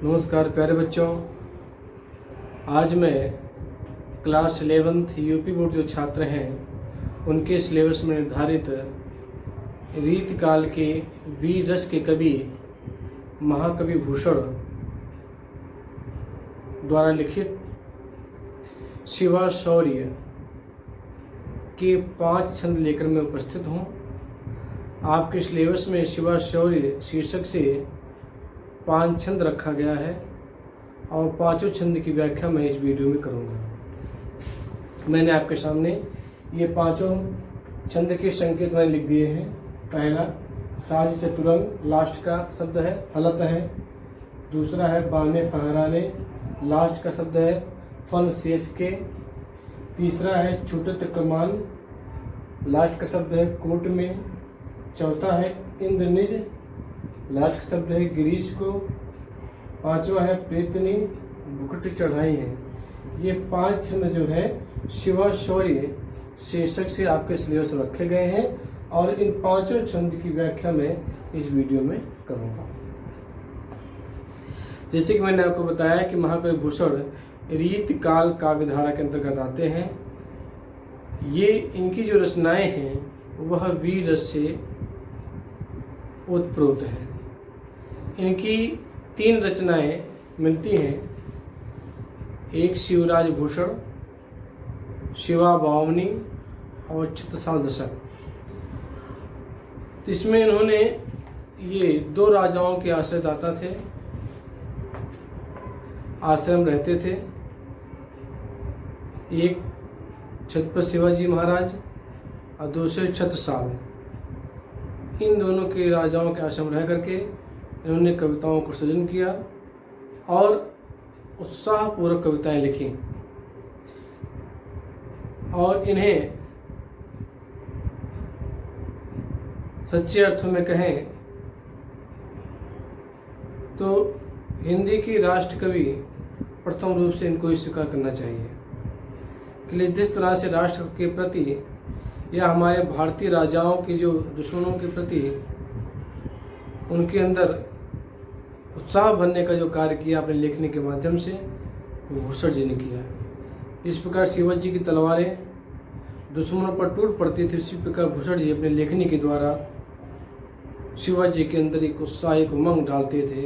नमस्कार प्यारे बच्चों। आज मैं क्लास 11th यूपी बोर्ड जो छात्र हैं उनके सिलेबस में निर्धारित रीतकाल के वीर रस के कवि महाकवि भूषण द्वारा लिखित शिवा शौर्य के 5 छंद लेकर मैं उपस्थित हूँ। आपके सिलेबस में शिवा शौर्य शीर्षक से 5 छंद रखा गया है और 5 छंद की व्याख्या मैं इस वीडियो में करूंगा। मैंने आपके सामने ये 5 छंद के संकेत मैंने लिख दिए हैं। पहला साज चतुरंग, लास्ट का शब्द है हलत है। दूसरा है बाने फहराने, लास्ट का शब्द है फन शेष के। तीसरा है छूटत कमान, लास्ट का शब्द है कोट में। चौथा है इंद्र निज, लास्ट का शब्द है गिरीश को। 5वां है प्रेतनी बुकट चढ़ाई है। ये 5 छंद जो है शिवा शौर्य शीर्षक से आपके सिलेबस में रखे गए हैं और इन 5 छंद की व्याख्या मैं इस वीडियो में करूंगा। जैसे कि मैंने आपको बताया कि महाकवि भूषण रीत काल काव्यधारा के अंतर्गत आते हैं। ये इनकी जो रचनाएं हैं वह वीर रस से ओतप्रोत हैं। इनकी 3 रचनाएं मिलती हैं। एक शिवराज भूषण, शिवा बावनी और छत्रसाल दशक। इसमें इन्होंने ये 2 राजाओं के आश्रयदाता थे, आश्रम रहते थे। एक छत्रपति शिवाजी महाराज और दूसरे छत्रसाल। इन दोनों के राजाओं के आश्रम रह करके इन्होंने कविताओं को सृजन किया और उत्साहपूर्वक कविताएं लिखी और इन्हें सच्चे अर्थों में कहें तो हिंदी की राष्ट्र कवि प्रथम रूप से इनको स्वीकार करना चाहिए कि जिस तरह से राष्ट्र के प्रति या हमारे भारतीय राजाओं के जो दुश्मनों के प्रति उनके अंदर उत्साह भरने का जो कार्य किया अपने लेखनी के माध्यम से वो भूषण जी ने किया। इस प्रकार शिवाजी की तलवारें दुश्मनों पर टूट पड़ती थी, उसी प्रकार भूषण जी अपने लेखनी के द्वारा शिवाजी के अंदर एक उत्साह एक उमंग डालते थे।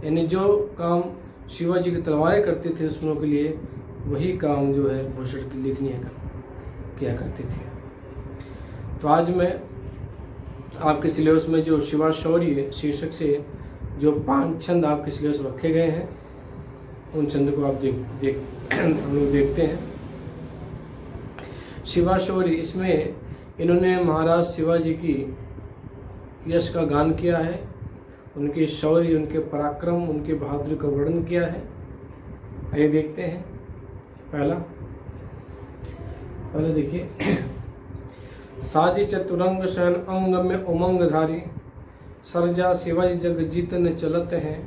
यानी जो काम शिवाजी की तलवारें करते थे दुश्मनों के लिए वही काम जो है भूषण की लेखनी किया करते थे। तो आज मैं आपके सिलेबस में जो शिवा शौर्य शीर्षक से जो 5 छंद आपके सिलेबस में रखे गए हैं उन छंद को आप हम लोग देखते हैं। शिवा शौर्य, इसमें इन्होंने महाराज शिवाजी की यश का गान किया है, उनके शौर्य, उनके पराक्रम, उनके बहादुरी का वर्णन किया है। आइए देखते हैं। पहले देखिए साजी चतुरंग शयन अंग में उमंग धारी, सरजा शिवाजी जग जीतन चलत हैं।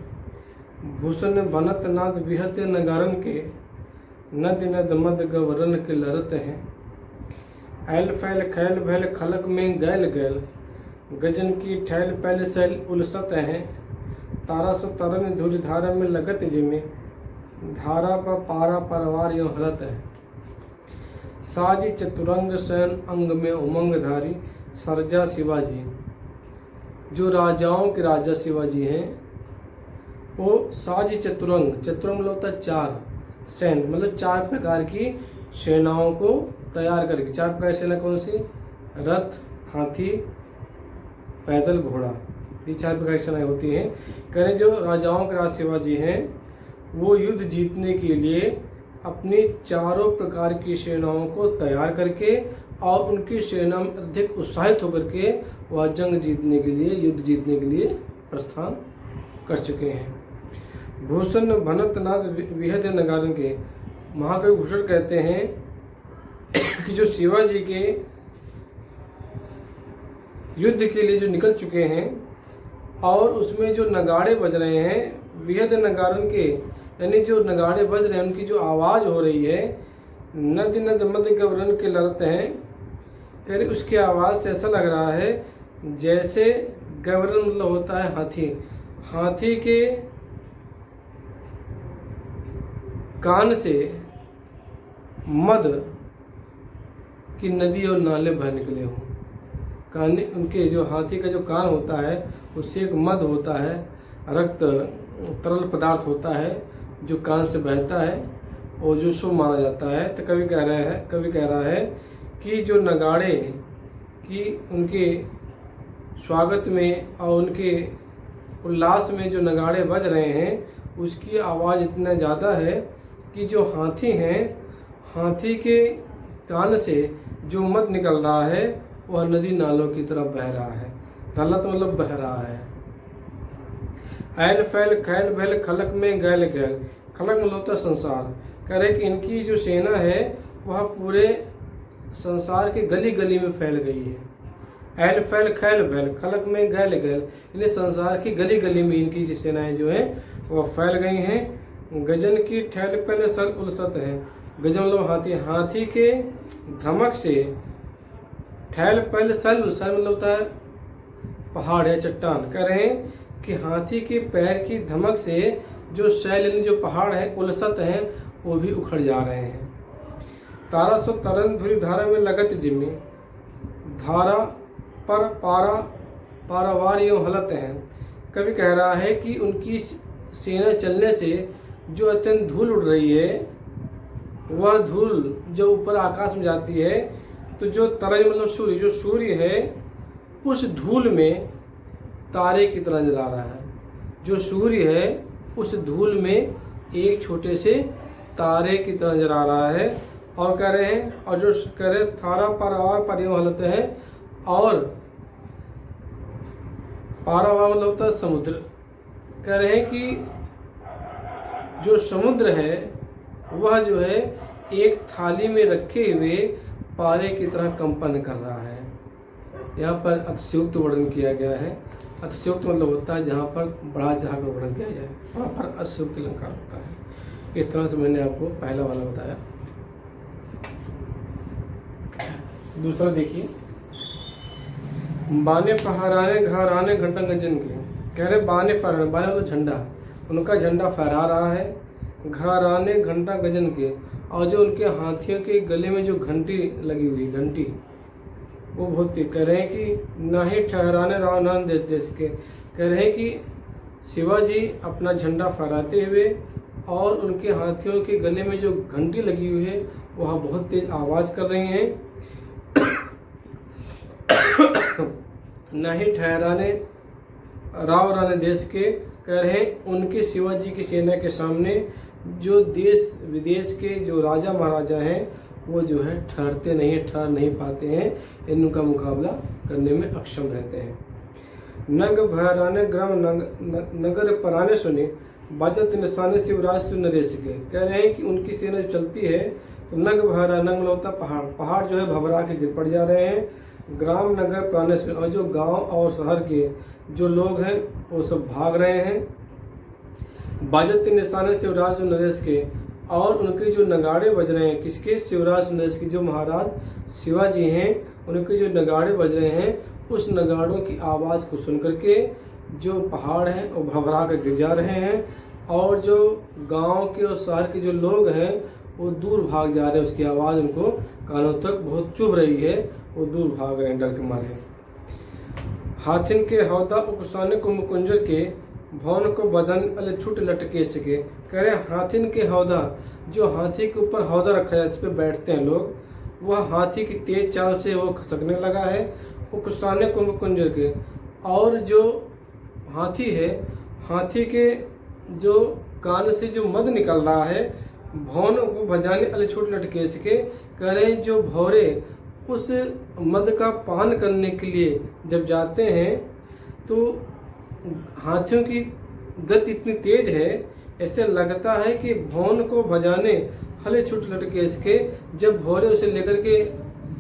भूषण बनत नाद विहत नगारन के, नद नद मद गवरन के लरत हैं। ऐल फैल खैल भैल खलक में गैल गैल, गजन की ठैल पैल सैल उलसत हैं। तारा सो तरन धुर धारा में लगत जिमे, धारा पर पारा परवार यो हलत है। साजी चतुरंग शयन अंग में उमंग धारी, सरजा शिवाजी। जो राजाओं के राजा शिवाजी हैं वो साजी चतुरंग, चतुरंग होता है 4 सैन्य, मतलब 4 प्रकार की सेनाओं को तैयार करके। 4 प्रकार की सेना कौन सी? रथ, हाथी, पैदल, घोड़ा। ये 4 प्रकार की सेनाएं होती हैं। कह रहे जो राजाओं के राजा शिवाजी हैं वो युद्ध जीतने के लिए अपनी 4 प्रकार की सेनाओं को तैयार करके और उनकी सेना में अधिक उत्साहित होकर के वह जंग जीतने के लिए, युद्ध जीतने के लिए प्रस्थान कर चुके हैं। भूषण भनत नाद विहद नगारन के, महाकवि भूषण कहते हैं कि जो शिवाजी के युद्ध के लिए जो निकल चुके हैं और उसमें जो नगाड़े बज रहे हैं, विहद नगारन के यानी जो नगाड़े बज रहे हैं उनकी जो आवाज़ हो रही है, नद नद मद गवरन के लड़ते हैं। कह रहे उसकी आवाज़ से ऐसा लग रहा है जैसे गवरन मतलब होता है हाथी, हाथी के कान से मद की नदी और नाले बह निकले हों। कान, उनके जो हाथी का जो कान होता है उससे एक मद होता है, रक्त तरल पदार्थ होता है जो कान से बहता है और जो शुभ माना जाता है। तो कवि कह रहा है कि जो नगाड़े की उनके स्वागत में और उनके उल्लास में जो नगाड़े बज रहे हैं उसकी आवाज़ इतना ज़्यादा है कि जो हाथी हैं, हाथी के कान से जो मद निकल रहा है वह नदी नालों की तरफ बह रहा है। नाला तो मतलब बह रहा है। ऐल फैल खैल बैल खलक में गैल गैल, खलक मतलब होता है संसार। कह रहे कि इनकी जो सेना है वह पूरे संसार के गली गली में फैल गई है। ऐल फैल खैल बैल खलक में गैल गैल, यानी संसार की गली गली में इनकी सेनाएं जो हैं वह फैल गई हैं। गजन की ठैल पहले सर उलसत है। गजन मतलब हाथी, हाथी के धमक से ठैल पहले सल मतलब होता है पहाड़ या चट्टान। कह रहे हैं कि हाथी के पैर की धमक से जो शैल यानी जो पहाड़ है उलसत हैं वो भी उखड़ जा रहे हैं। तारा सो तरन धुरी धारा में लगत जिम्मे, धारा पर पारा पारावार यूँ हलत हैं। कवि कह रहा है कि उनकी सेना चलने से जो अत्यंत धूल उड़ रही है वह धूल जो ऊपर आकाश में जाती है तो जो तरंग मतलब सूर्य, जो सूर्य है उस धूल में तारे की तरह नजर आ रहा है। जो सूर्य है उस धूल में एक छोटे से तारे की तरह नजर आ रहा है। और कह रहे हैं, और जो कह रहे थारा पारावार पर यूँ हलते हैं, और पारावार मतलब होता है समुद्र। कह रहे हैं कि जो समुद्र है वह जो है एक थाली में रखे हुए पारे की तरह कंपन कर रहा है। यहाँ पर अतिशयोक्त वर्णन किया गया है। अतिशयोक्त मतलब होता है जहाँ पर बड़ा जहाँ का वर्णन किया जाए, वहाँ पर अतिशयोक्त अलंकार होता है। इस तरह से मैंने आपको पहला वाला बताया। दूसरा देखिए, बाने फहराने घराने घंटा गंजन के। कह रहे बाने फहराने, बाने मतलब झंडा, उनका झंडा फहरा रहा है। घराने घंटा गजन के, और जो उनके हाथियों के गले में जो घंटी लगी हुई घंटी वो बहुत कह रहे हैं कि ना ही ठहराने रावणान देश देश के। कह रहे हैं कि शिवाजी अपना झंडा फहराते हुए और उनके हाथियों के गले में जो घंटी लगी हुई है वह बहुत तेज आवाज़ कर रही हैं। ना ही ठहराने राव राने देश के, कह रहे हैं उनके शिवाजी की सेना के सामने जो देश विदेश के जो राजा महाराजा हैं वो जो है ठहर नहीं पाते हैं, इनका मुकाबला करने में अक्षम रहते हैं। नग भयराने ग्राम नगर पराने सुने, बाजत निशाने शिवराज सु नरेश के। कह रहे हैं कि उनकी सेना चलती है तो नग भयरा, नग होता पहाड़, पहाड़ जो है भबरा के गिर पड़ जा रहे हैं। ग्राम नगर प्राणे सुने, और जो गांव और शहर के जो लोग हैं वो सब भाग रहे हैं। बाजत निशाने शिवराज नरेश के, और उनके जो नगाड़े बज रहे हैं, किसके? शिवराज नरेश के, जो महाराज शिवाजी हैं उनके जो नगाड़े बज रहे हैं उस नगाड़ों की आवाज़ को सुन करके जो पहाड़ हैं वो भबरा कर गिर जा रहे हैं, और जो गांव के और शहर के जो लोग हैं वो दूर भाग जा रहे हैं। उसकी आवाज़ उनको कानों तक बहुत चुभ रही है, वो दूर भाग रहे हैं डर के मारे। हाथिन के हौदा उकसाने को मुकुंजर के, भवन को बदन अले छुट लटके सके। कह रहे हाथिन के हौदा, जो हाथी के ऊपर हौदा रखा है इस पर बैठते हैं लोग, वह हाथी की तेज चाल से वो खसकने लगा है। उकसाने को मुकुंजर के, और जो हाथी है, हाथी के जो कान से जो मद निकल रहा है, भवन को बजाने अले छुट लटके सके। कह रहे हैं जो भौरे उस मद का पान करने के लिए जब जाते हैं तो हाथियों की गति इतनी तेज है, ऐसे लगता है कि भवन को बजाने हले छुट लटके इसके। जब भौरे उसे लेकर के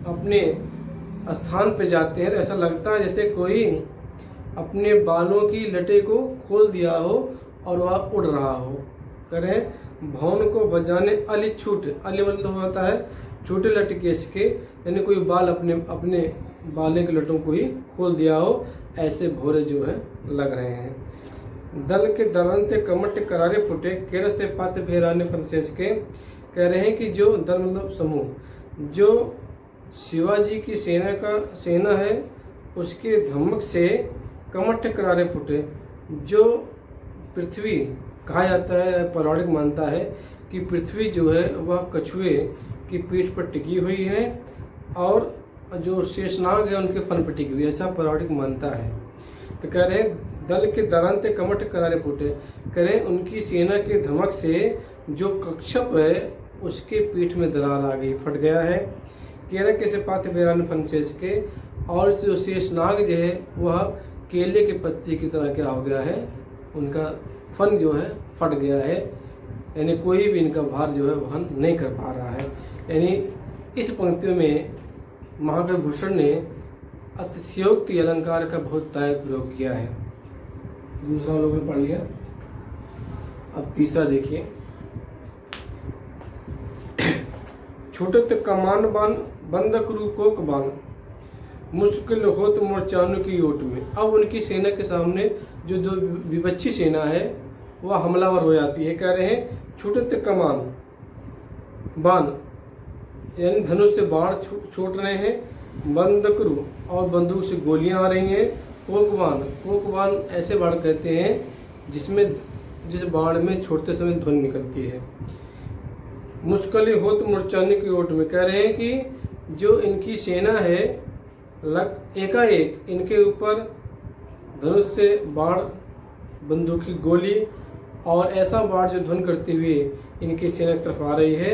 अपने स्थान पर जाते हैं तो ऐसा लगता है जैसे कोई अपने बालों की लटे को खोल दिया हो और वह उड़ रहा हो। करें भवन को बजाने अली छूट, अली मतलब होता है छोटे लटके इसके, यानी कोई बाल अपने बाले के लटों को ही खोल दिया हो, ऐसे भौरे जो है लग रहे हैं। दल के दरंते कमट करारे फुटे केर से पात भेराने फंसेस के। कह रहे हैं कि जो दल मतलब समूह, जो शिवाजी की सेना है उसके धमक से कमट करारे फूटे। जो पृथ्वी कहा जाता है, पौराणिक मानता है कि पृथ्वी जो है वह कछुए की पीठ पर टिकी हुई है और जो शेषनाग है उनके फन पर टिकी हुई है, ऐसा पौराणिक मानता है। तो कह रहे हैं दल के दरांते कमट करारे फूटे। कह रहे हैं उनकी सेना के धमक से जो कच्छप है उसके पीठ में दरार आ गई, फट गया है। केरा के से पात बेरान फनसेज के, और जो शेषनाग जो है वह केले के पत्ते की तरह क्या हो गया है, उनका फन जो है फट गया है, यानी कोई भी इनका भार जो है वहन नहीं कर पा रहा है। यानी इस पंक्तियों में महाकवि भूषण ने अतिशयोक्ति अलंकार का बहुत दायक प्रयोग किया है। दूसरा लोगों ने पढ़ लिया, अब तीसरा देखिए। छूटत कमान बान बंदक रूपोक बान मुश्किल होत मोर्चानु की ओट में। अब उनकी सेना के सामने जो दो विपक्षी सेना है वह हमलावर हो जाती है। कह रहे हैं छूटत कमान बान यानी धनुष से बाण छोड़ रहे हैं, बंदकरू और बंदूक से गोलियां आ रही हैं, कोकबान ऐसे बाण कहते हैं जिस बाण में छोड़ते समय ध्वनि निकलती है। मुश्किल हो तो मोर्चाने की ओट में। कह रहे हैं कि जो इनकी सेना है एकाएक इनके ऊपर धनुष से बाण, बंदूक की गोली और ऐसा बाण जो ध्वनि करती हुई इनकी सेना की तरफ आ रही है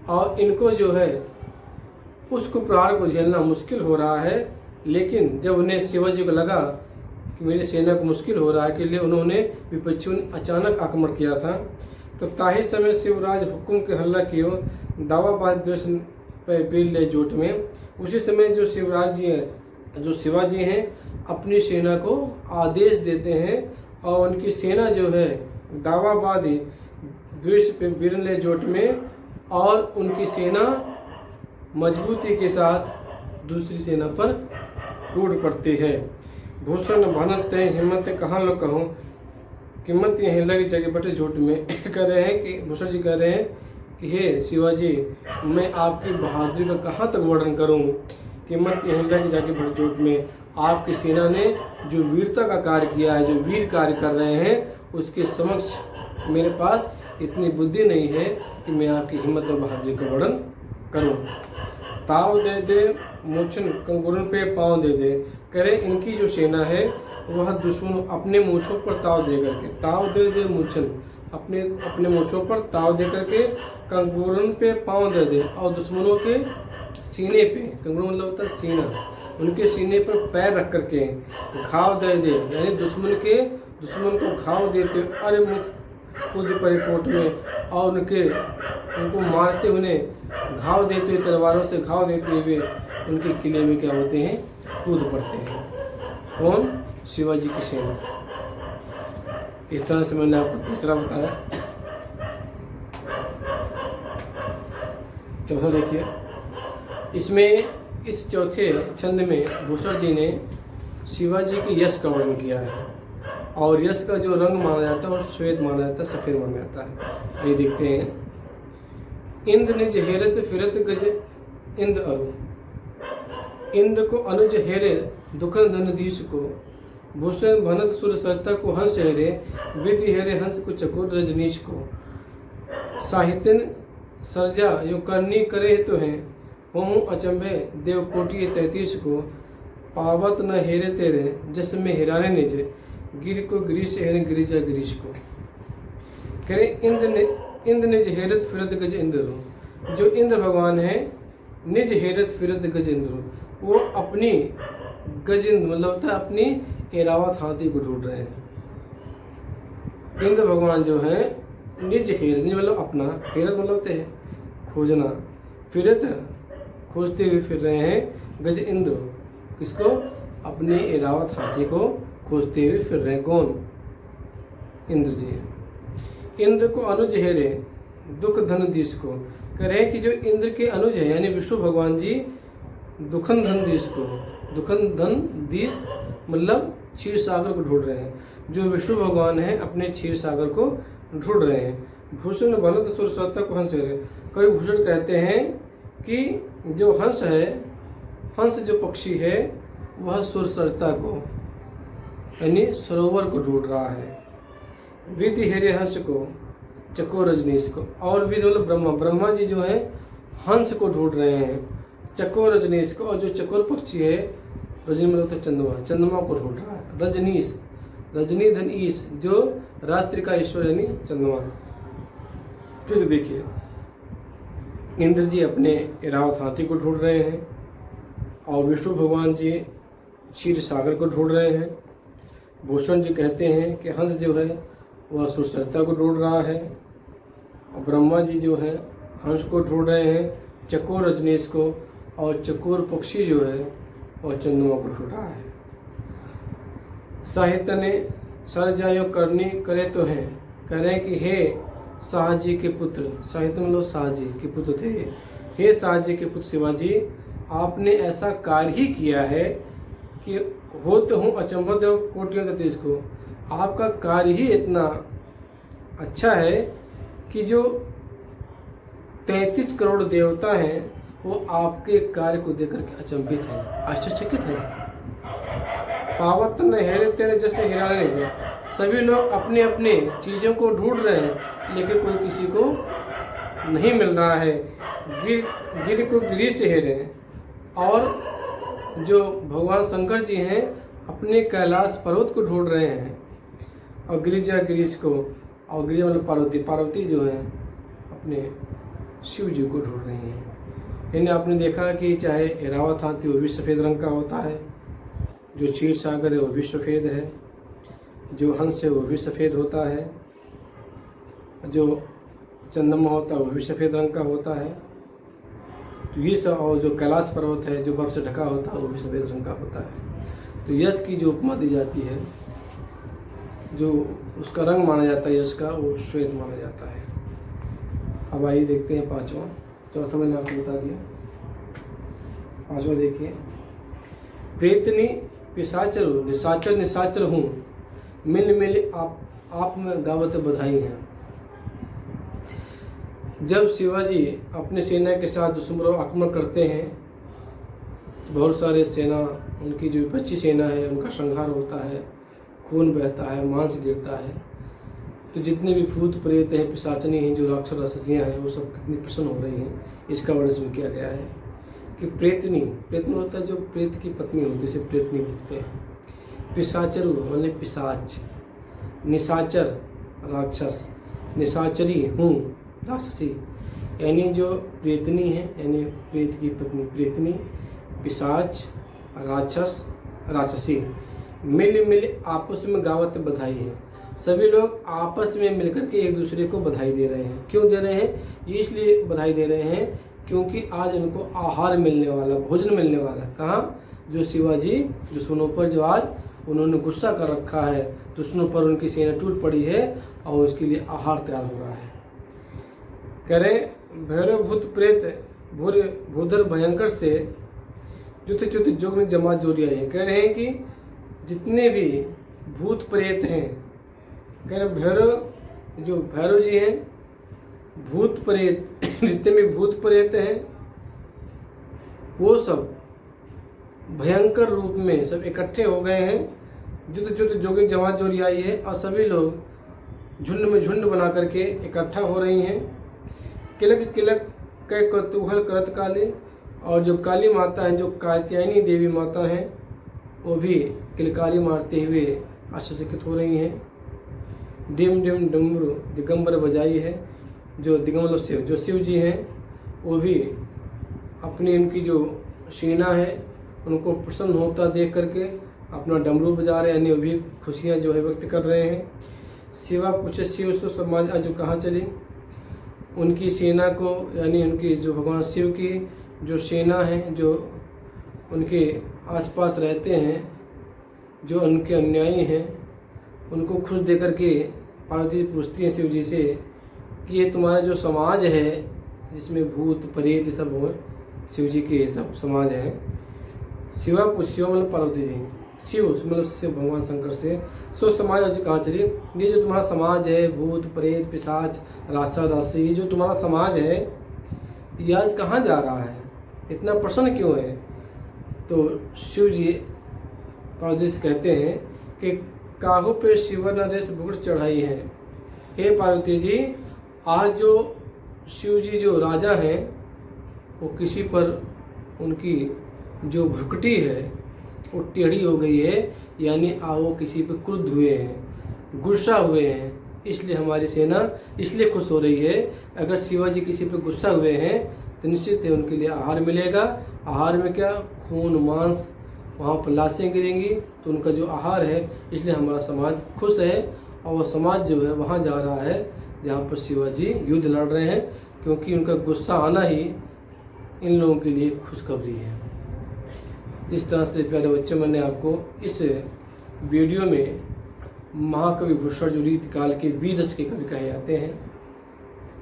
और इनको जो है उसको प्रहार को झेलना मुश्किल हो रहा है। लेकिन जब उन्हें शिवाजी को लगा कि मेरी सेना को मुश्किल हो रहा है के लिए उन्होंने विपक्षियों ने अचानक आक्रमण किया था। तो ताही समय शिवराज हुक्म के हल्ला कियो दावाबाद द्वेष पील ले जोट में। उसी समय जो शिवाजी हैं अपनी सेना को आदेश देते हैं और उनकी सेना जो है दावाबाद द्वेष पे बिरले जोट में, और उनकी सेना मजबूती के साथ दूसरी सेना पर टूट पड़ती है। भूषण भनत हिम्मत कहाँ लो कहूँ, कीमत यहीं लग जगह बटे झूठ में। कह रहे हैं कि भूषण जी कह रहे हैं कि हे शिवाजी, मैं आपकी बहादुरी का कहाँ तक वर्णन करूँ, कीमत यहीं लग जाके बटे झूठ में। आपकी सेना ने जो वीरता का कार्य किया है, जो वीर कार्य कर रहे हैं, उसके समक्ष मेरे पास इतनी बुद्धि नहीं है कि मैं आपकी हिम्मत और बहादुरी का वर्णन करूं। ताव दे दे मूछन कंगुरन पे पाँव दे दे। कह रहे इनकी जो सेना है वह दुश्मन अपने मूछों पर ताव दे करके, ताव दे दे मूछन अपने मूछों पर ताव दे करके कंगुरन पे पाँव दे दे, और दुश्मनों के सीने पे, कंगुरन मतलब होता है सीना, उनके सीने पर पैर रख करके घाव दे दे, यानी दुश्मन को घाव देते अरे मुख कूद पड़े कोट में, और उनको मारते हुए घाव देते हुए, तलवारों से घाव देते हुए उनके किले में क्या होते हैं, कूद पड़ते हैं। कौन? शिवाजी की सेना। इस तरह से मैंने आपको तीसरा बताया। चौथा देखिए, इसमें इस चौथे छंद में भूषण जी ने शिवाजी के यश का वर्णन किया है, और यश का जो रंग माना जाता है वो श्वेत माना जाता है, सफ़ेद माना जाता है। ये देखते हैं, इंद्र निज हेरत फिरत गज इंद्र अरु, इंद्र को अनुज हेरे दुखन धन दीश को, भूषण भनत सुर सरता को हंस हेरे, विधि हेरे हंस को चकोर रजनीश को, साहित्यन सर्जा यो करनी करे तो हैं, हों अचंभे देव कोटि 33 को, पावत न हेरे तेरे जस में हिराने निज, गिर को गिरीश हेरे गिरिजा गिरीश को। कह रहे इंद्र निज हेरत फिरत गज इंद्र, जो इंद्र भगवान है निज हेरत फिरत गज इंद्र, वो अपनी गजेंद्र मतलब होता है अपनी एरावत हाथी को ढूंढ रहे हैं। इंद्र भगवान जो है निज हेर, निज मतलब अपना, हेरत मतलब होते हैं खोजना, फिरत खोजते हुए फिर रहे हैं, गज इंद्र किसको? अपने एरावत हाथी को खोजते हुए फिर रहे हैं। कौन? इंद्र जी। इंद्र को अनुज हेरे दुख धन दीश को, कह रहे हैं कि जो इंद्र के अनुज है यानी विष्णु भगवान जी दुखन धन दीश को, दुखन धन दीश मतलब क्षीर सागर को ढूंढ रहे हैं। जो विष्णु भगवान हैं अपने क्षीर सागर को ढूंढ रहे हैं। भूषण बनत सुर सरिता को हंस है। कवि भूषण कहते हैं कि जो हंस है, हंस जो पक्षी है वह सुर सरिता को यानी सरोवर को ढूंढ रहा है। विधि हेरे हंस को चकोर रजनीश को। और विधि मतलब ब्रह्मा, ब्रह्मा जी जो है हंस को ढूंढ रहे हैं, चकोर रजनीश को। और जो चकोर पक्षी है रजनी मतलब तो चंद्रमा, चंद्रमा को ढूंढ रहा है। रजनीश, रजनी धन ईश, जो रात्रि का ईश्वर यानी चंद्रमा। फिर से देखिए, इंद्र जी अपने ऐरावत हाथी को ढूंढ रहे हैं और विष्णु भगवान जी क्षीर सागर को ढूंढ रहे हैं। भूषण जी कहते हैं कि हंस जो है वह सुर सरिता को ढूंढ रहा है और ब्रह्मा जी जो है हंस को ढूंढ रहे हैं, चकोर रजनीश को। और चकोर पक्षी जो है वह चंद्रमा को ढूंढ रहा है। साहित्य ने सरजायो करनी करे तो हैं, कह रहे हैं कि हे शाहजी के पुत्र, साहित्य में लोग शाहजी के पुत्र थे, हे शाहजी के पुत्र शिवाजी, आपने ऐसा कार्य ही किया है कि होते हूँ अचंभव देव कोटियों ततीश को। आपका कार्य ही इतना अच्छा है कि जो 33 करोड़ देवता हैं वो आपके कार्य को देख करके अचंभित हैं, आश्चर्यचकित हैं। पावत न हेरे तेरे जैसे हिराने से। सभी लोग अपने अपने चीज़ों को ढूंढ रहे हैं लेकिन कोई किसी को नहीं मिल रहा है। गिर को गिरी से हेरे। और जो भगवान शंकर जी हैं अपने कैलाश पर्वत को ढूंढ रहे हैं और गिरिजा गिरीश को। और गिरिजा मतलब पार्वती, पार्वती जो है अपने शिव जी को ढूंढ रही हैं। इन्हें आपने देखा कि चाहे ऐरावत हाथी वो भी सफ़ेद रंग का होता है, जो क्षीर सागर है वो भी सफ़ेद है, जो हंस है वो भी सफ़ेद होता है, जो चंद्रमा होता है वो भी सफ़ेद रंग का होता है। तो ये सब, और जो कैलाश पर्वत है जो बर्फ से ढका होता है वो भी सफ़ेद रंग का होता है। तो यश की जो उपमा दी जाती है, जो उसका रंग माना जाता है यश का, वो श्वेत माना जाता है। अब आइए देखते हैं पाँचवा। चौथा मैंने आपको बता दिया, पाँचवा देखिए। प्रेतनी पिशाचर निशाचर निशाचर हूँ, मिल मिल आप में गावत बधाई हैं। जब शिवाजी अपने सेना के साथ दुश्मनों पर आक्रमण करते हैं तो बहुत सारे सेना, उनकी जो विपक्षी सेना है उनका संहार होता है, खून बहता है, मांस गिरता है। तो जितने भी भूत प्रेत हैं, पिशाचनी हैं, जो राक्षस राक्षसियाँ हैं, वो सब कितनी प्रसन्न हो रही हैं। इसका वर्णन किया गया है कि प्रेतनी, प्रेतनी होता है जो प्रेत की पत्नी होती है, इसे प्रेतनी बोलते हैं। पिशाचरु मतलब पिशाच, निशाचर राक्षस, निशाचरी हूँ राक्षसी, यानी जो प्रेतनी है यानी प्रेत की पत्नी प्रेतनी, पिशाच, राक्षस, राक्षसी, मिल मिल आपस में गावत बधाई है। सभी लोग आपस में मिलकर के एक दूसरे को बधाई दे रहे हैं। क्यों दे रहे हैं? ये इसलिए बधाई दे रहे हैं क्योंकि आज उनको आहार मिलने वाला, भोजन मिलने वाला। कहाँ? जो शिवाजी दुश्मनों पर जो आज उन्होंने गुस्सा कर रखा है, दुश्मनों पर उनकी सेना टूट पड़ी है और उसके लिए आहार तैयार हो रहा है। कह रहे भैरव भूत प्रेत भूधर भयंकर से जुत जुत जोग में जमात जोड़ी आई है। कह रहे हैं कि जितने भी भूत प्रेत हैं, कह रहे भैरव जी हैं, भूत प्रेत जितने भी भूत प्रेत हैं वो सब भयंकर रूप में सब इकट्ठे हो गए हैं। जुत जुत जोगिन जमात जोड़ी आई है और सभी लोग झुंड में झुंड बना करके इकट्ठा हो रही हैं। किलक किलक कै कौतूहल करत काली, और जो काली माता हैं, जो कात्यायनी देवी माता हैं, वो भी किलकारी मारते हुए आश्चर्यचकित हो रही हैं। डिम डिम डमरू दिगंबर बजाई है, जो दिगंबर शिव, जो शिव जी हैं वो भी अपनी उनकी जो सेना है उनको प्रसन्न होता देख करके अपना डमरू बजा रहे हैं, यानी वो भी खुशियाँ जो है व्यक्त कर रहे हैं। शिवा पूछे शिव सो समाज आज कहाँ चली। उनकी सेना को, यानी उनकी जो भगवान शिव की जो सेना है, जो उनके आसपास रहते हैं, जो उनके अन्यायी हैं, उनको खुश दे करके पार्वती पूछती हैं शिव जी से कि ये तुम्हारा जो समाज है जिसमें भूत प्रेत ये सब हो, शिव जी के सब समाज हैं। शिवा पूछियो मतलब पार्वती जी शिव मतलब शिव भगवान शंकर से सो समाज आज कहाँ चली। ये जो तुम्हारा समाज है, भूत प्रेत पिशाच राक्षस राशि, ये जो तुम्हारा समाज है ये आज कहाँ जा रहा है, इतना प्रसन्न क्यों है। तो शिव जी पार्वती से कहते हैं कि काहू पे शिव नरेश भुगुट चढ़ाई है। हे पार्वती जी, आज जो शिव जी जो राजा हैं वो किसी पर उनकी जो भ्रुकुटी है वो टेढ़ी हो गई है, यानी वो किसी पर क्रुद्ध हुए हैं, गुस्सा हुए हैं, इसलिए हमारी सेना इसलिए खुश हो रही है। अगर शिवाजी किसी पर गुस्सा हुए हैं तो निश्चित है उनके लिए आहार मिलेगा। आहार में क्या, खून मांस, वहाँ पर लाशें गिरेंगी, तो उनका जो आहार है, इसलिए हमारा समाज खुश है। और वह समाज जो है वहाँ जा रहा है जहाँ पर शिवाजी युद्ध लड़ रहे हैं, क्योंकि उनका गुस्सा आना ही इन लोगों के लिए खुशखबरी है। इस तरह से प्यारे बच्चों, मैंने आपको इस वीडियो में महाकवि भूषण जो रीतिकाल के वीर रस के कवि कहे जाते हैं,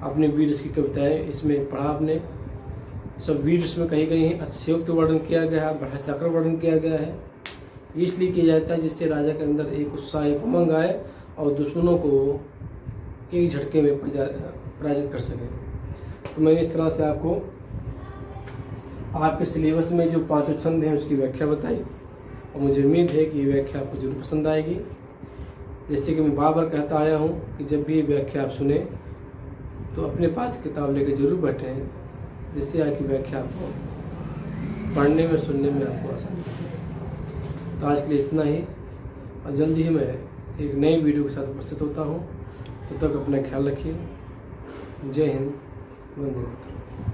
आपने वीर रस की कविताएँ इसमें पढ़ा, आपने सब वीर रस में कही गई हैं। अतिशयोक्त वर्णन किया गया है, बढ़ाचढ़कर वर्णन किया गया है। इसलिए किया जाता है जिससे राजा के अंदर एक उत्साह, एक उमंग आए और दुश्मनों को एक झटके में पराजित कर सकें। तो मैंने इस तरह से आपको आपके सिलेबस में जो 5 छंद हैं उसकी व्याख्या बताई, और मुझे उम्मीद है कि ये व्याख्या आपको जरूर पसंद आएगी। जैसे कि मैं बार बार कहता आया हूँ कि जब भी ये व्याख्या आप सुने तो अपने पास किताब लेकर जरूर बैठें, जिससे आपकी व्याख्या आपको पढ़ने में सुनने में आपको आसानी हो। तो आज के लिए इतना ही, और जल्दी ही मैं एक नई वीडियो के साथ उपस्थित होता हूँ। तब तक अपना ख्याल रखिए। जय हिंद, वंदे मातरम।